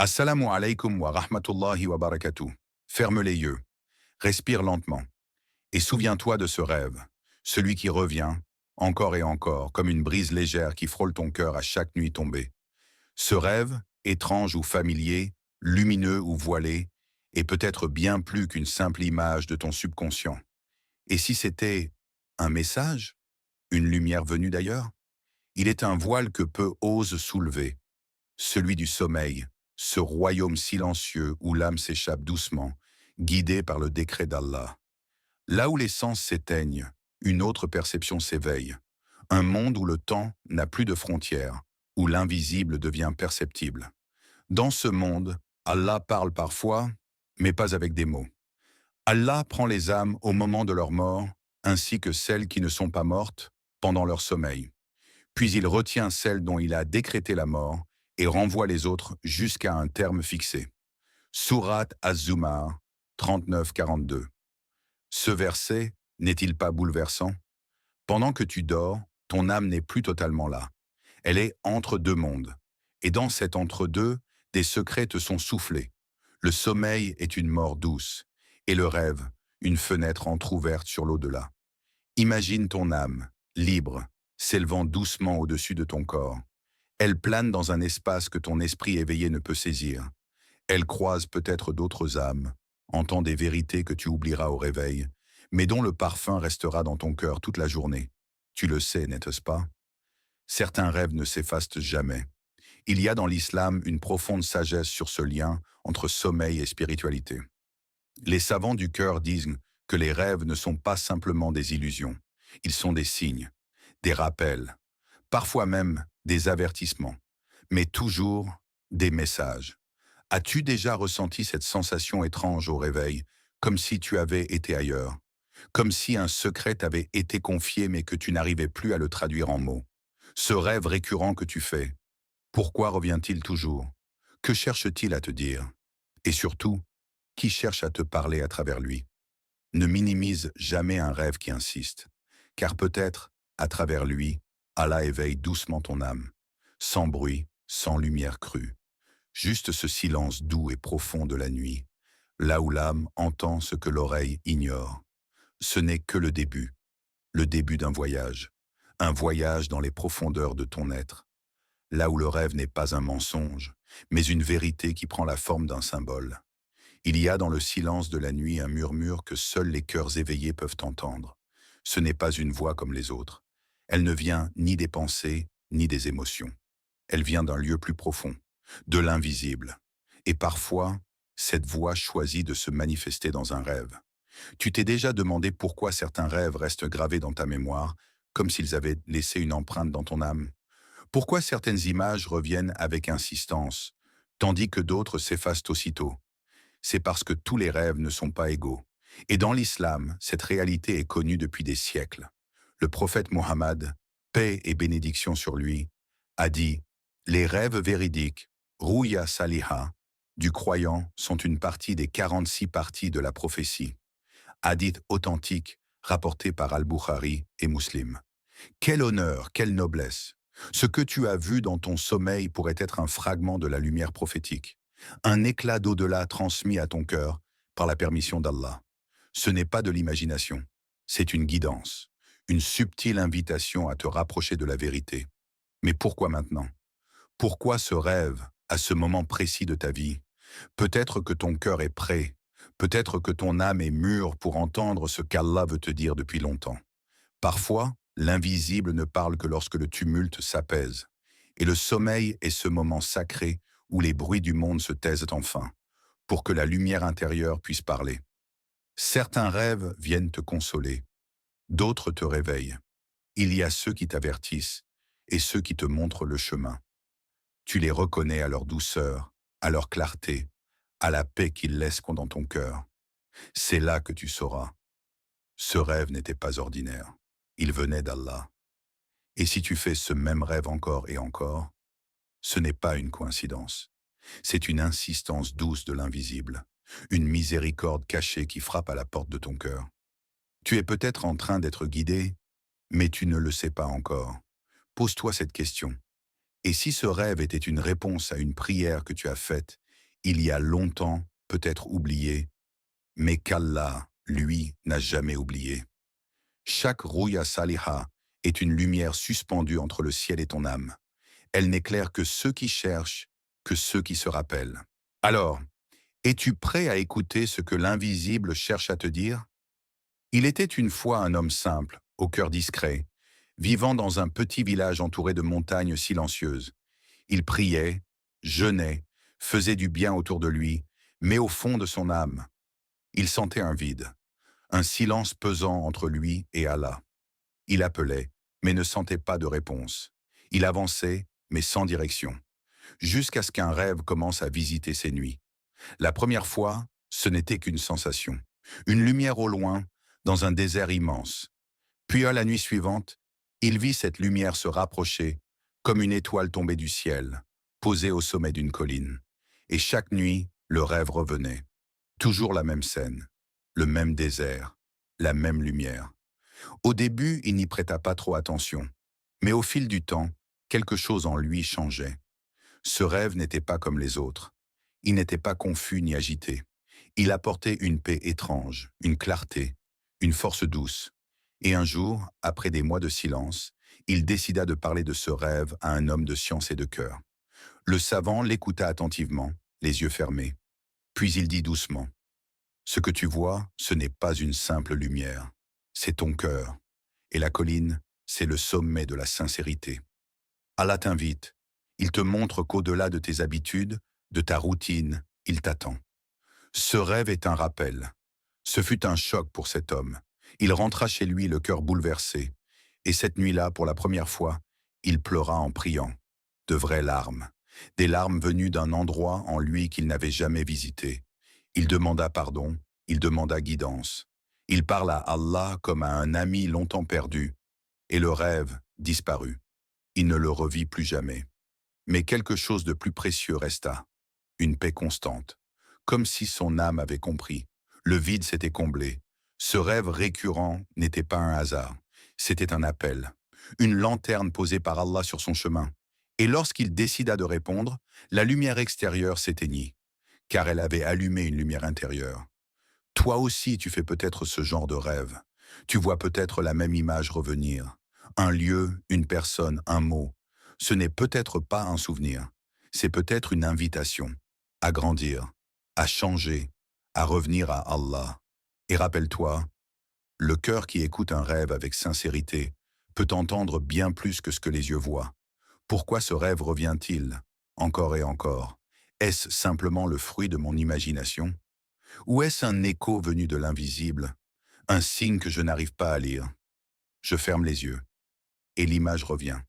Assalamu alaikum wa rahmatullahi wa barakatuh. Ferme les yeux, respire lentement, et souviens-toi de ce rêve, celui qui revient, encore et encore, comme une brise légère qui frôle ton cœur à chaque nuit tombée. Ce rêve, étrange ou familier, lumineux ou voilé, est peut-être bien plus qu'une simple image de ton subconscient. Et si c'était un message, une lumière venue d'ailleurs? Il est un voile que peu osent soulever, celui du sommeil, ce royaume silencieux où l'âme s'échappe doucement, guidée par le décret d'Allah. Là où les sens s'éteignent, une autre perception s'éveille. Un monde où le temps n'a plus de frontières, où l'invisible devient perceptible. Dans ce monde, Allah parle parfois, mais pas avec des mots. Allah prend les âmes au moment de leur mort, ainsi que celles qui ne sont pas mortes pendant leur sommeil. Puis il retient celle dont il a décrété la mort et renvoie les autres jusqu'à un terme fixé. Sourate Az-Zumar 39-42. Ce verset n'est-il pas bouleversant? Pendant que tu dors, ton âme n'est plus totalement là. Elle est entre deux mondes. Et dans cet entre-deux, des secrets te sont soufflés. Le sommeil est une mort douce, et le rêve, une fenêtre entr'ouverte sur l'au-delà. Imagine ton âme, libre, s'élevant doucement au-dessus de ton corps. Elle plane dans un espace que ton esprit éveillé ne peut saisir. Elle croise peut-être d'autres âmes, entend des vérités que tu oublieras au réveil, mais dont le parfum restera dans ton cœur toute la journée. Tu le sais, n'est-ce pas? Certains rêves ne s'effacent jamais. Il y a dans l'islam une profonde sagesse sur ce lien entre sommeil et spiritualité. Les savants du cœur disent que les rêves ne sont pas simplement des illusions. Ils sont des signes, des rappels, parfois même des avertissements, mais toujours des messages. As-tu déjà ressenti cette sensation étrange au réveil, comme si tu avais été ailleurs, comme si un secret t'avait été confié mais que tu n'arrivais plus à le traduire en mots? Ce rêve récurrent que tu fais, pourquoi revient-il toujours? Que cherche-t-il à te dire? Et surtout, qui cherche à te parler à travers lui? Ne minimise jamais un rêve qui insiste, car peut-être, à travers lui, Allah éveille doucement ton âme, sans bruit, sans lumière crue. Juste ce silence doux et profond de la nuit, là où l'âme entend ce que l'oreille ignore. Ce n'est que le début d'un voyage, un voyage dans les profondeurs de ton être, là où le rêve n'est pas un mensonge, mais une vérité qui prend la forme d'un symbole. Il y a dans le silence de la nuit un murmure que seuls les cœurs éveillés peuvent entendre. Ce n'est pas une voix comme les autres. Elle ne vient ni des pensées, ni des émotions. Elle vient d'un lieu plus profond, de l'invisible. Et parfois, cette voix choisit de se manifester dans un rêve. Tu t'es déjà demandé pourquoi certains rêves restent gravés dans ta mémoire, comme s'ils avaient laissé une empreinte dans ton âme? Pourquoi certaines images reviennent avec insistance, tandis que d'autres s'effacent aussitôt? C'est parce que tous les rêves ne sont pas égaux. Et dans l'islam, cette réalité est connue depuis des siècles. Le prophète Mohammed, paix et bénédiction sur lui, a dit: les rêves véridiques, Ruya Saliha, du croyant sont une partie des 46 parties de la prophétie. Hadith authentique rapporté par Al-Bukhari et Muslim. Quel honneur, quelle noblesse! Ce que tu as vu dans ton sommeil pourrait être un fragment de la lumière prophétique, un éclat d'au-delà transmis à ton cœur par la permission d'Allah. Ce n'est pas de l'imagination, c'est une guidance, une subtile invitation à te rapprocher de la vérité. Mais pourquoi maintenant? Pourquoi ce rêve, à ce moment précis de ta vie? Peut-être que ton cœur est prêt, peut-être que ton âme est mûre pour entendre ce qu'Allah veut te dire depuis longtemps. Parfois, l'invisible ne parle que lorsque le tumulte s'apaise, et le sommeil est ce moment sacré où les bruits du monde se taisent enfin, pour que la lumière intérieure puisse parler. Certains rêves viennent te consoler, d'autres te réveillent. Il y a ceux qui t'avertissent et ceux qui te montrent le chemin. Tu les reconnais à leur douceur, à leur clarté, à la paix qu'ils laissent dans ton cœur. C'est là que tu sauras. Ce rêve n'était pas ordinaire. Il venait d'Allah. Et si tu fais ce même rêve encore et encore, ce n'est pas une coïncidence. C'est une insistance douce de l'invisible, une miséricorde cachée qui frappe à la porte de ton cœur. Tu es peut-être en train d'être guidé, mais tu ne le sais pas encore. Pose-toi cette question. Et si ce rêve était une réponse à une prière que tu as faite il y a longtemps, peut-être oublié, mais qu'Allah, lui, n'a jamais oublié. Chaque Ruya Saliha est une lumière suspendue entre le ciel et ton âme. Elle n'éclaire que ceux qui cherchent, que ceux qui se rappellent. Alors, es-tu prêt à écouter ce que l'invisible cherche à te dire? Il était une fois un homme simple, au cœur discret, vivant dans un petit village entouré de montagnes silencieuses. Il priait, jeûnait, faisait du bien autour de lui, mais au fond de son âme, il sentait un vide, un silence pesant entre lui et Allah. Il appelait, mais ne sentait pas de réponse. Il avançait, mais sans direction, jusqu'à ce qu'un rêve commence à visiter ses nuits. La première fois, ce n'était qu'une sensation, une lumière au loin, dans un désert immense. Puis à la nuit suivante, il vit cette lumière se rapprocher, comme une étoile tombée du ciel, posée au sommet d'une colline. Et chaque nuit, le rêve revenait. Toujours la même scène, le même désert, la même lumière. Au début, il n'y prêta pas trop attention, mais au fil du temps, quelque chose en lui changeait. Ce rêve n'était pas comme les autres. Il n'était pas confus ni agité. Il apportait une paix étrange, une clarté, une force douce. Et un jour, après des mois de silence, il décida de parler de ce rêve à un homme de science et de cœur. Le savant l'écouta attentivement, les yeux fermés. Puis il dit doucement, « Ce que tu vois, ce n'est pas une simple lumière. C'est ton cœur. Et la colline, c'est le sommet de la sincérité. Allah t'invite. Il te montre qu'au-delà de tes habitudes, de ta routine, il t'attend. » Ce rêve est un rappel. Ce fut un choc pour cet homme. Il rentra chez lui le cœur bouleversé. Et cette nuit-là, pour la première fois, il pleura en priant. De vraies larmes. Des larmes venues d'un endroit en lui qu'il n'avait jamais visité. Il demanda pardon, il demanda guidance. Il parla à Allah comme à un ami longtemps perdu. Et le rêve disparut. Il ne le revit plus jamais. Mais quelque chose de plus précieux resta. Une paix constante. Comme si son âme avait compris. Le vide s'était comblé. Ce rêve récurrent n'était pas un hasard. C'était un appel. Une lanterne posée par Allah sur son chemin. Et lorsqu'il décida de répondre, la lumière extérieure s'éteignit, car elle avait allumé une lumière intérieure. Toi aussi, tu fais peut-être ce genre de rêve. Tu vois peut-être la même image revenir. Un lieu, une personne, un mot. Ce n'est peut-être pas un souvenir. C'est peut-être une invitation à grandir, à changer, à revenir à Allah. Et rappelle-toi, le cœur qui écoute un rêve avec sincérité peut entendre bien plus que ce que les yeux voient. Pourquoi ce rêve revient-il, encore et encore? Est-ce simplement le fruit de mon imagination? Ou est-ce un écho venu de l'invisible, un signe que je n'arrive pas à lire? Je ferme les yeux, et l'image revient,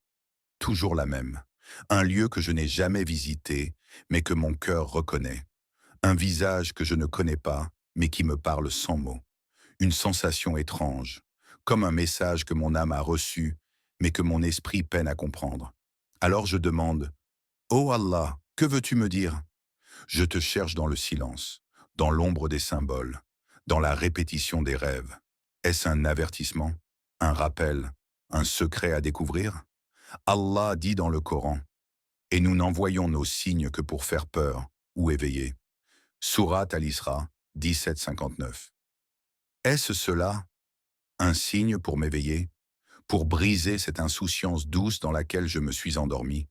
toujours la même. Un lieu que je n'ai jamais visité, mais que mon cœur reconnaît. Un visage que je ne connais pas, mais qui me parle sans mots. Une sensation étrange, comme un message que mon âme a reçu, mais que mon esprit peine à comprendre. Alors je demande, « Oh Allah, que veux-tu me dire ?» Je te cherche dans le silence, dans l'ombre des symboles, dans la répétition des rêves. Est-ce un avertissement, un rappel, un secret à découvrir? Allah dit dans le Coran, « Et nous n'envoyons nos signes que pour faire peur ou éveiller. » Sourate Al-Isra, 17-59. Est-ce cela, un signe pour m'éveiller, pour briser cette insouciance douce dans laquelle je me suis endormi?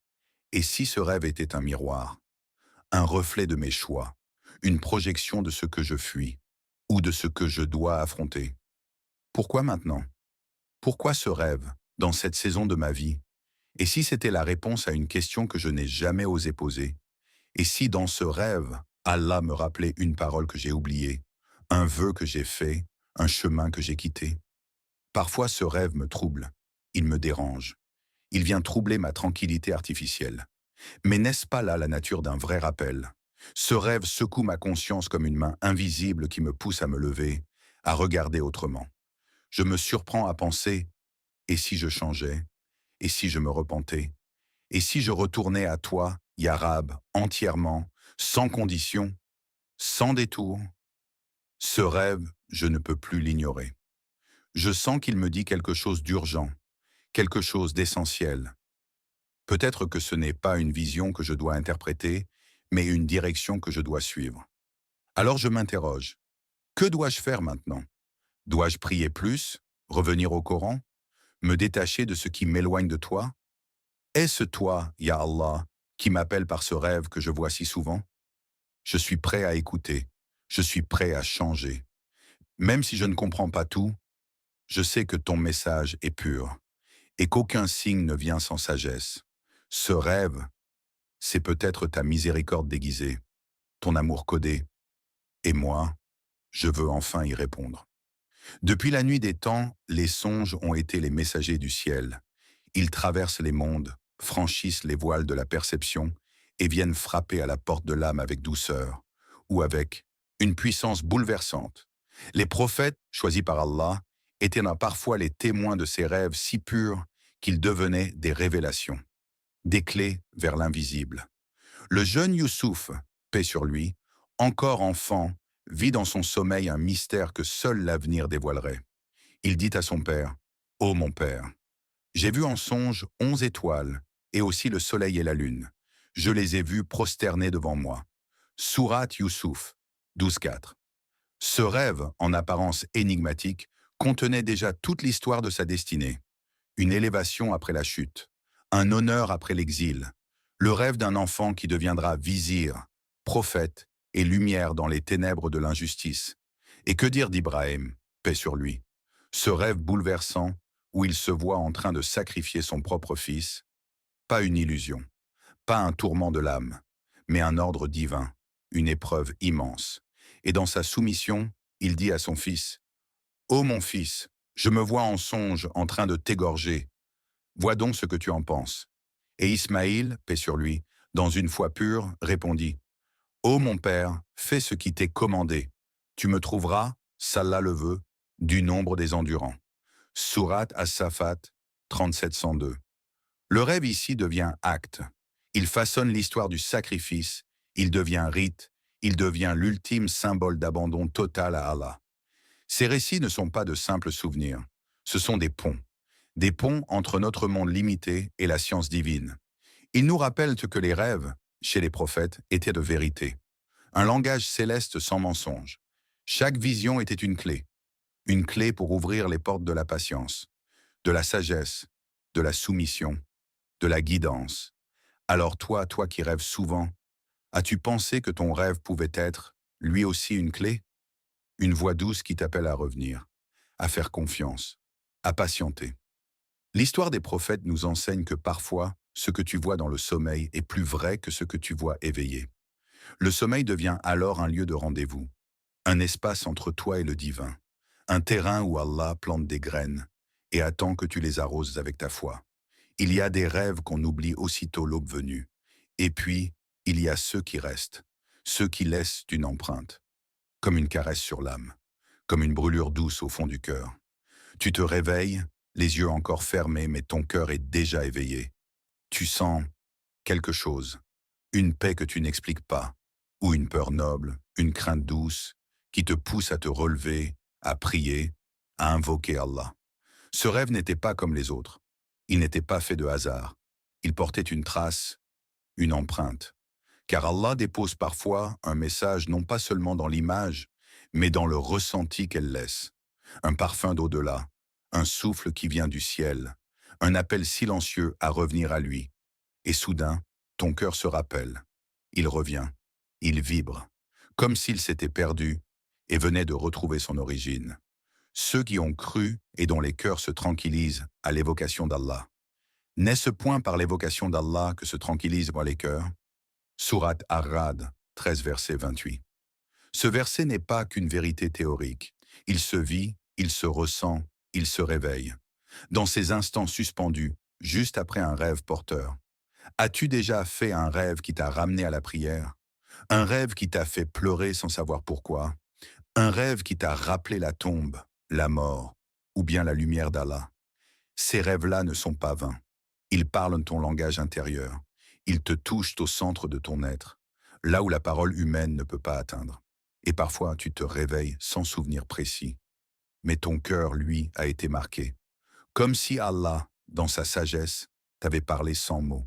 Et si ce rêve était un miroir, un reflet de mes choix, une projection de ce que je fuis, ou de ce que je dois affronter? Pourquoi maintenant? Pourquoi ce rêve, dans cette saison de ma vie? Et si c'était la réponse à une question que je n'ai jamais osé poser? Et si dans ce rêve, Allah me rappelait une parole que j'ai oubliée, un vœu que j'ai fait, un chemin que j'ai quitté? Parfois ce rêve me trouble, il me dérange. Il vient troubler ma tranquillité artificielle. Mais n'est-ce pas là la nature d'un vrai rappel? Ce rêve secoue ma conscience comme une main invisible qui me pousse à me lever, à regarder autrement. Je me surprends à penser, et si je changeais? Et si je me repentais? Et si je retournais à toi, Ya Rab, entièrement, sans condition, sans détour? Ce rêve, je ne peux plus l'ignorer. Je sens qu'il me dit quelque chose d'urgent, quelque chose d'essentiel. Peut-être que ce n'est pas une vision que je dois interpréter, mais une direction que je dois suivre. Alors je m'interroge, que dois-je faire maintenant? Dois-je prier plus, revenir au Coran, me détacher de ce qui m'éloigne de toi? Est-ce toi, Ya Allah, qui m'appelle par ce rêve que je vois si souvent? Je suis prêt à écouter, je suis prêt à changer. Même si je ne comprends pas tout, je sais que ton message est pur et qu'aucun signe ne vient sans sagesse. Ce rêve, c'est peut-être ta miséricorde déguisée, ton amour codé, et moi, je veux enfin y répondre. Depuis la nuit des temps, les songes ont été les messagers du ciel. Ils traversent les mondes, franchissent les voiles de la perception et viennent frapper à la porte de l'âme avec douceur, ou avec une puissance bouleversante. Les prophètes, choisis par Allah, étaient parfois les témoins de ces rêves si purs qu'ils devenaient des révélations, des clés vers l'invisible. Le jeune Youssouf, paix sur lui, encore enfant, vit dans son sommeil un mystère que seul l'avenir dévoilerait. Il dit à son père, « Ô mon père, j'ai vu en songe 11 étoiles, et aussi le soleil et la lune. Je les ai vus prosternés devant moi. » Sourat Youssouf, 12.4. Ce rêve, en apparence énigmatique, contenait déjà toute l'histoire de sa destinée. Une élévation après la chute, un honneur après l'exil, le rêve d'un enfant qui deviendra vizir, prophète et lumière dans les ténèbres de l'injustice. Et que dire d'Ibrahim, paix sur lui? Ce rêve bouleversant où il se voit en train de sacrifier son propre fils, pas une illusion, pas un tourment de l'âme, mais un ordre divin, une épreuve immense. Et dans sa soumission, il dit à son fils, « Ô mon fils, je me vois en songe en train de t'égorger. Vois donc ce que tu en penses. » Et Ismaïl, paix sur lui, dans une foi pure, répondit, « Ô mon père, fais ce qui t'est commandé. Tu me trouveras, s'Allah le veut, du nombre des endurants. » Sourate As-Safat, 3702. Le rêve ici devient acte. Il façonne l'histoire du sacrifice, il devient rite, il devient l'ultime symbole d'abandon total à Allah. Ces récits ne sont pas de simples souvenirs, ce sont des ponts entre notre monde limité et la science divine. Ils nous rappellent que les rêves, chez les prophètes, étaient de vérité. Un langage céleste sans mensonge. Chaque vision était une clé pour ouvrir les portes de la patience, de la sagesse, de la soumission, de la guidance. Alors toi qui rêves souvent, as-tu pensé que ton rêve pouvait être, lui aussi, une clé? Une voix douce qui t'appelle à revenir, à faire confiance, à patienter. L'histoire des prophètes nous enseigne que parfois, ce que tu vois dans le sommeil est plus vrai que ce que tu vois éveillé. Le sommeil devient alors un lieu de rendez-vous, un espace entre toi et le divin, un terrain où Allah plante des graines et attend que tu les arroses avec ta foi. Il y a des rêves qu'on oublie aussitôt l'aube venue. Et puis, il y a ceux qui restent, ceux qui laissent une empreinte, comme une caresse sur l'âme, comme une brûlure douce au fond du cœur. Tu te réveilles, les yeux encore fermés, mais ton cœur est déjà éveillé. Tu sens quelque chose, une paix que tu n'expliques pas, ou une peur noble, une crainte douce, qui te pousse à te relever, à prier, à invoquer Allah. Ce rêve n'était pas comme les autres. Il n'était pas fait de hasard. Il portait une trace, une empreinte. Car Allah dépose parfois un message non pas seulement dans l'image, mais dans le ressenti qu'elle laisse. Un parfum d'au-delà, un souffle qui vient du ciel, un appel silencieux à revenir à lui. Et soudain, ton cœur se rappelle. Il revient, il vibre, comme s'il s'était perdu et venait de retrouver son origine. Ceux qui ont cru et dont les cœurs se tranquillisent à l'évocation d'Allah. N'est-ce point par l'évocation d'Allah que se tranquillisent les cœurs? Sourate Ar-Ra'd, 13 verset 28. Ce verset n'est pas qu'une vérité théorique. Il se vit, il se ressent, il se réveille. Dans ces instants suspendus, juste après un rêve porteur. As-tu déjà fait un rêve qui t'a ramené à la prière? Un rêve qui t'a fait pleurer sans savoir pourquoi? Un rêve qui t'a rappelé la tombe, la mort, ou bien la lumière d'Allah? Ces rêves-là ne sont pas vains. Ils parlent ton langage intérieur. Ils te touchent au centre de ton être, là où la parole humaine ne peut pas atteindre. Et parfois, tu te réveilles sans souvenir précis. Mais ton cœur, lui, a été marqué. Comme si Allah, dans sa sagesse, t'avait parlé sans mots,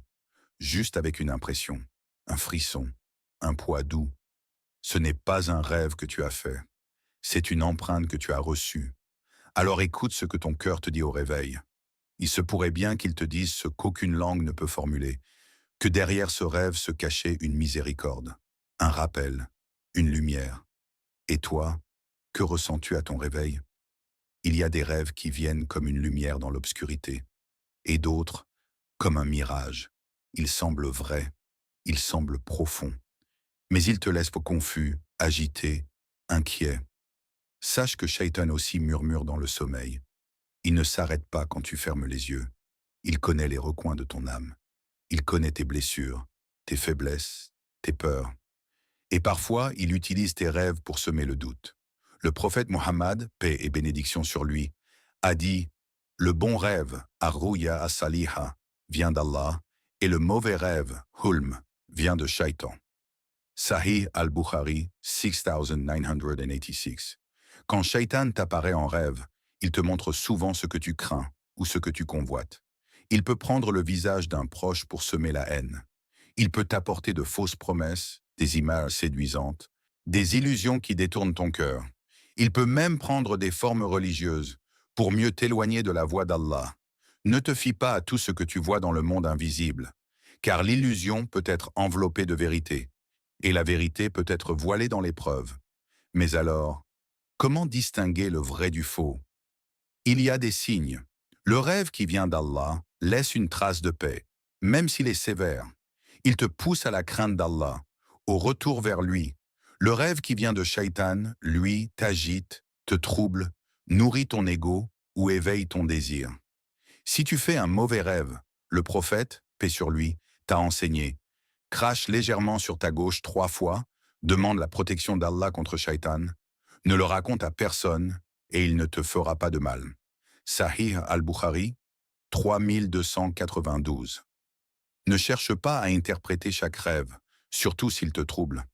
juste avec une impression, un frisson, un poids doux. Ce n'est pas un rêve que tu as fait, c'est une empreinte que tu as reçue. Alors écoute ce que ton cœur te dit au réveil. Il se pourrait bien qu'il te dise ce qu'aucune langue ne peut formuler, que derrière ce rêve se cachait une miséricorde, un rappel, une lumière. Et toi, que ressens-tu à ton réveil? Il y a des rêves qui viennent comme une lumière dans l'obscurité, et d'autres comme un mirage. Ils semblent vrais, ils semblent profonds, mais ils te laissent confus, agité, inquiet. Sache que Shaitan aussi murmure dans le sommeil. Il ne s'arrête pas quand tu fermes les yeux. Il connaît les recoins de ton âme. Il connaît tes blessures, tes faiblesses, tes peurs. Et parfois, il utilise tes rêves pour semer le doute. Le prophète Mohammed, paix et bénédiction sur lui, a dit « Le bon rêve, Ar-Ruya as-Saliha, vient d'Allah, et le mauvais rêve, Hulm, vient de Shaitan. » Sahih al-Bukhari, 6986. Quand Shaitan t'apparaît en rêve, il te montre souvent ce que tu crains ou ce que tu convoites. Il peut prendre le visage d'un proche pour semer la haine. Il peut t'apporter de fausses promesses, des images séduisantes, des illusions qui détournent ton cœur. Il peut même prendre des formes religieuses pour mieux t'éloigner de la voie d'Allah. Ne te fie pas à tout ce que tu vois dans le monde invisible, car l'illusion peut être enveloppée de vérité, et la vérité peut être voilée dans l'épreuve. Mais alors, comment distinguer le vrai du faux? Il y a des signes. Le rêve qui vient d'Allah laisse une trace de paix, même s'il est sévère. Il te pousse à la crainte d'Allah, au retour vers lui. Le rêve qui vient de Shaitan, lui, t'agite, te trouble, nourrit ton ego ou éveille ton désir. Si tu fais un mauvais rêve, le prophète, paix sur lui, t'a enseigné. Crache légèrement sur ta gauche 3 fois, demande la protection d'Allah contre Shaitan, ne le raconte à personne et il ne te fera pas de mal. Sahih al-Bukhari, 3292. Ne cherche pas à interpréter chaque rêve, surtout s'il te trouble.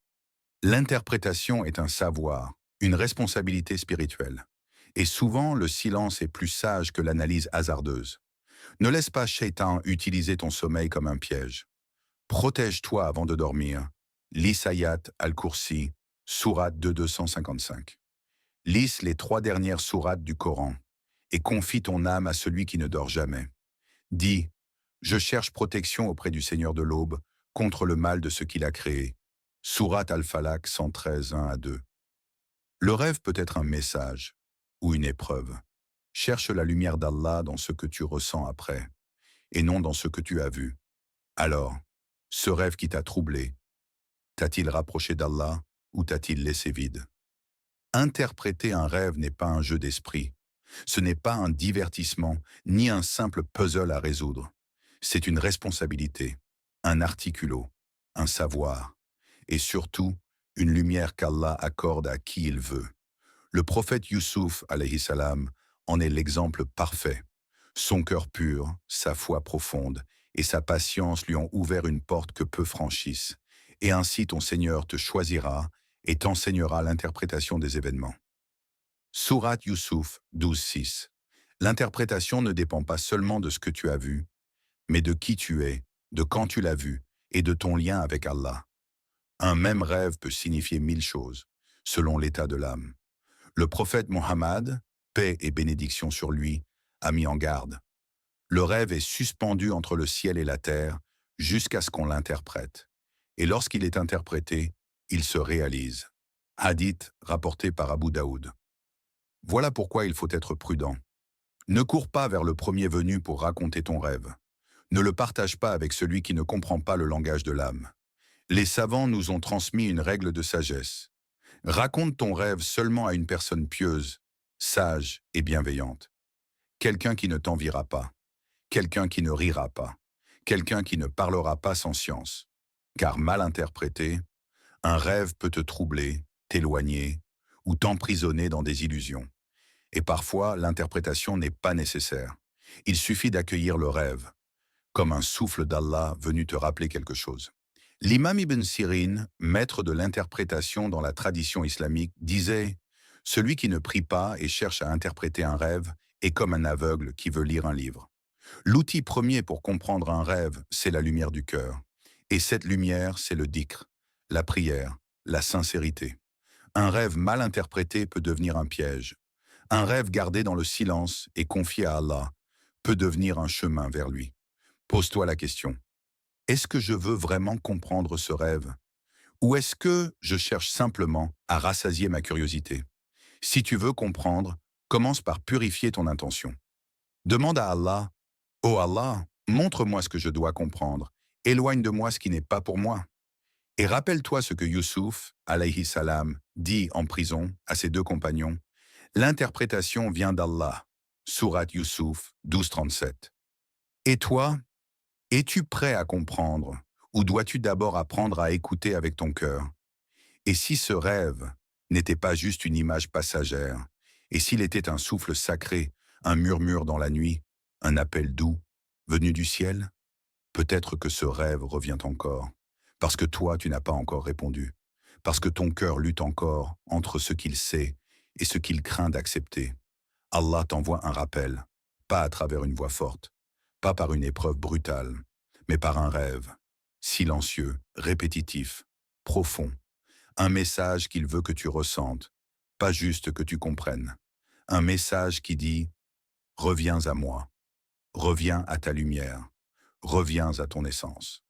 L'interprétation est un savoir, une responsabilité spirituelle. Et souvent, le silence est plus sage que l'analyse hasardeuse. Ne laisse pas Shaitan utiliser ton sommeil comme un piège. Protège-toi avant de dormir. Lis Ayat al-Kursi, sourate 255. Lis les 3 dernières sourates du Coran et confie ton âme à celui qui ne dort jamais. Dis, je cherche protection auprès du Seigneur de l'aube contre le mal de ce qu'il a créé. Sourate al-Falaq 113, 1 à 2. Le rêve peut être un message ou une épreuve. Cherche la lumière d'Allah dans ce que tu ressens après, et non dans ce que tu as vu. Alors, ce rêve qui t'a troublé, t'a-t-il rapproché d'Allah ou t'a-t-il laissé vide? Interpréter un rêve n'est pas un jeu d'esprit. Ce n'est pas un divertissement, ni un simple puzzle à résoudre. C'est une responsabilité, un articulo, un savoir, et surtout, une lumière qu'Allah accorde à qui il veut. Le prophète Youssouf, alayhi salam, en est l'exemple parfait. Son cœur pur, sa foi profonde et sa patience lui ont ouvert une porte que peu franchissent. Et ainsi ton Seigneur te choisira et t'enseignera l'interprétation des événements. Sourate Youssouf 12.6. L'interprétation ne dépend pas seulement de ce que tu as vu, mais de qui tu es, de quand tu l'as vu et de ton lien avec Allah. Un même rêve peut signifier 1000 choses, selon l'état de l'âme. Le prophète Mohammed, paix et bénédiction sur lui, a mis en garde. Le rêve est suspendu entre le ciel et la terre jusqu'à ce qu'on l'interprète. Et lorsqu'il est interprété, il se réalise. Hadith rapporté par Abu Daoud. Voilà pourquoi il faut être prudent. Ne cours pas vers le premier venu pour raconter ton rêve. Ne le partage pas avec celui qui ne comprend pas le langage de l'âme. Les savants nous ont transmis une règle de sagesse. Raconte ton rêve seulement à une personne pieuse, sage et bienveillante. Quelqu'un qui ne t'enviera pas. Quelqu'un qui ne rira pas. Quelqu'un qui ne parlera pas sans science. Car mal interprété, un rêve peut te troubler, t'éloigner ou t'emprisonner dans des illusions. Et parfois, l'interprétation n'est pas nécessaire. Il suffit d'accueillir le rêve, comme un souffle d'Allah venu te rappeler quelque chose. L'imam Ibn Sirin, maître de l'interprétation dans la tradition islamique, disait « Celui qui ne prie pas et cherche à interpréter un rêve est comme un aveugle qui veut lire un livre. » L'outil premier pour comprendre un rêve, c'est la lumière du cœur. Et cette lumière, c'est le dhikr, la prière, la sincérité. Un rêve mal interprété peut devenir un piège. Un rêve gardé dans le silence et confié à Allah peut devenir un chemin vers lui. Pose-toi la question. Est-ce que je veux vraiment comprendre ce rêve? Ou est-ce que je cherche simplement à rassasier ma curiosité? Si tu veux comprendre, commence par purifier ton intention. Demande à Allah, « Oh Allah, montre-moi ce que je dois comprendre, éloigne de moi ce qui n'est pas pour moi. » Et rappelle-toi ce que Youssouf, alayhi salam, dit en prison à ses deux compagnons. L'interprétation vient d'Allah. Surat Youssouf 12:37. Et toi, es-tu prêt à comprendre ou dois-tu d'abord apprendre à écouter avec ton cœur? Et si ce rêve n'était pas juste une image passagère, et s'il était un souffle sacré, un murmure dans la nuit, un appel doux, venu du ciel, peut-être que ce rêve revient encore, parce que toi tu n'as pas encore répondu, parce que ton cœur lutte encore entre ce qu'il sait et ce qu'il craint d'accepter. Allah t'envoie un rappel, pas à travers une voix forte, pas par une épreuve brutale, mais par un rêve, silencieux, répétitif, profond, un message qu'il veut que tu ressentes, pas juste que tu comprennes. Un message qui dit « Reviens à moi, reviens à ta lumière, reviens à ton essence ».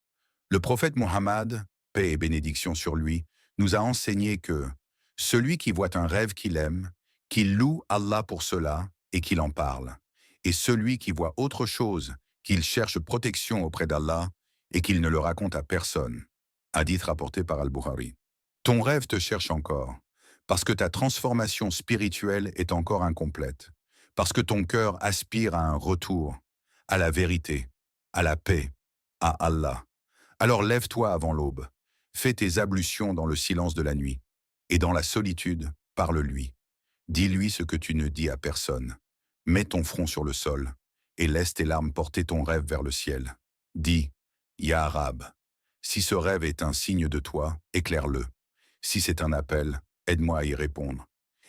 Le prophète Mohammed, paix et bénédiction sur lui, nous a enseigné que celui qui voit un rêve qu'il aime, qu'il loue Allah pour cela et qu'il en parle, et celui qui voit autre chose, qu'il cherche protection auprès d'Allah et qu'il ne le raconte à personne. Hadith rapporté par Al-Bukhari. Ton rêve te cherche encore, parce que ta transformation spirituelle est encore incomplète, parce que ton cœur aspire à un retour, à la vérité, à la paix, à Allah. Alors lève-toi avant l'aube, fais tes ablutions dans le silence de la nuit, et dans la solitude, parle-lui. Dis-lui ce que tu ne dis à personne. Mets ton front sur le sol, et laisse tes larmes porter ton rêve vers le ciel. Dis, Ya Rab, si ce rêve est un signe de toi, éclaire-le. Si c'est un appel, aide-moi à y répondre.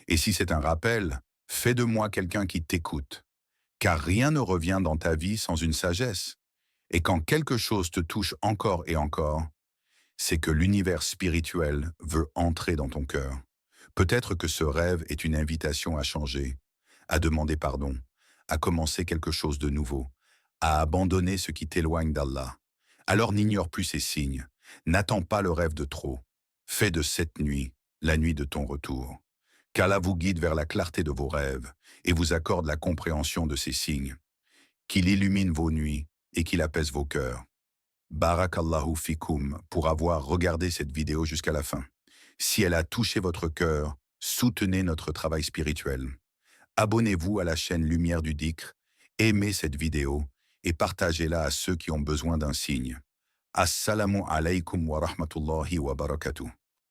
Et si c'est un rappel, fais de moi quelqu'un qui t'écoute. Car rien ne revient dans ta vie sans une sagesse. Et quand quelque chose te touche encore et encore, c'est que l'univers spirituel veut entrer dans ton cœur. Peut-être que ce rêve est une invitation à changer, à demander pardon, à commencer quelque chose de nouveau, à abandonner ce qui t'éloigne d'Allah. Alors n'ignore plus ces signes, n'attends pas le rêve de trop. Fais de cette nuit la nuit de ton retour. Qu'Allah vous guide vers la clarté de vos rêves et vous accorde la compréhension de ces signes. Qu'il illumine vos nuits et qu'il apaise vos cœurs. Barakallahu fikum pour avoir regardé cette vidéo jusqu'à la fin. Si elle a touché votre cœur, soutenez notre travail spirituel. Abonnez-vous à la chaîne Lumière du Dhikr, aimez cette vidéo et partagez-la à ceux qui ont besoin d'un signe. Assalamu alaikum wa rahmatullahi wa barakatuh.